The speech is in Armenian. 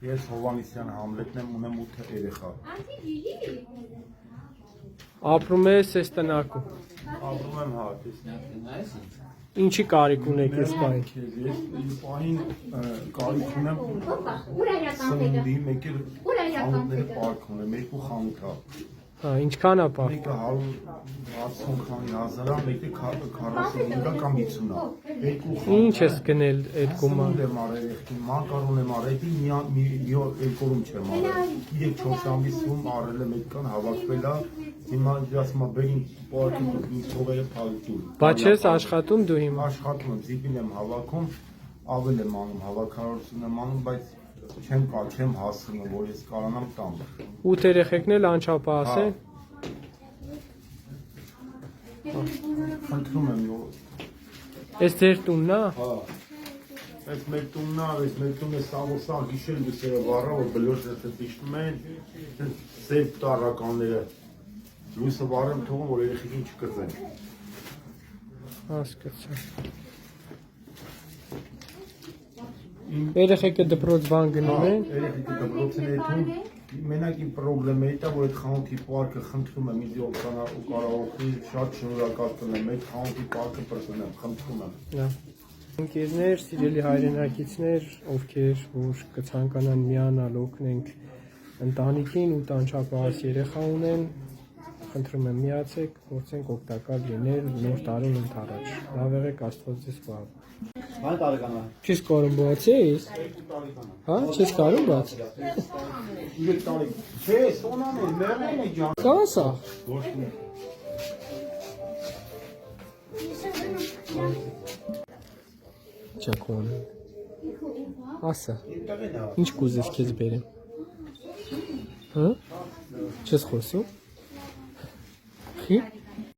Ես Հովանեսյան Համլետն եմ, ունեմ 8 երեխա։ Ապրում ես այս տնակում։ Ապրում եմ հա, տեսնեք։ Ինչի կարիք ունեք այս պահին։ Ես պահին կարիք ունեմ սննդի, մեկ էլ խանութները պարկ ունեմ, 2 խանութ հա։ Հա, ինչքան է պահ։ Մեկը 160,000-ա, մեկը 45-ա կամ 50-ա։ Ինչ ես գնել այդ գումարը։ Սնունդ եմ արել եղքին, մանկարոն եմ արել, մի օր չեմ արել։ 3-4 ամիսում արել եմ այդքան հավաքվել է, հիմա ասում եմ բերին պարկի ինձ թողերը փալություն։ Բայց ես աշխատում դու հիմա։ Աշխատում եմ, զիպին եմ հավաքում, ավել եմ անում, հավաքարարություն եմ անում, բայց չեմ հասնում, որ ես կարանամ տամ։ 8 երեխեքն էլ անչափահաս են։ Խնդրում եմ Այս ձեր տունն է։ Հա։ Այս մեր տունն է, այս մեր տունը սա գիշեր լուսերը վառա, որ բլոջները դիշտում են, սև տարականները լույսը վառեմ թողում, որ երեխեքին չկծեն։ Հասկացա։ Երեխեքը դպրոց բան գնում են։ Երեխեքը դպրոց են եթում, մենակ իմ պրոբլեմը է, որ այդ խանութի պարկը խնդրում եմ, ինձ օգնանա ու կարողի շատ շնորհակալ կլինեմ, այդ խանութի պարկը պրծնեմ, խնդրում եմ։ Ընկերներ, սիրելի հայրենակիցներ, ովքեր որ կցանկանան միանալ օգնենք ընտանիքին ու տանչապահաս երեխա ունեն, խնդրում եմ միացեք, փորձենք օգտակար լինել նոր տարին ընթരാճ։ Լավ եղեք, Աստված ձեզ պահի։ Ման տարեկան է։ Չես կարող բացես։ Հա, չես կարող բաց։ 3 տարի։ Չէ, սոնան է, մեղեն է ջան։ Կասա։ Ոչ մի։ Ճակոն։ Ասա։ Ինչ կուզես քեզ բերեմ։ Հա? Չես խոսում։ Խի։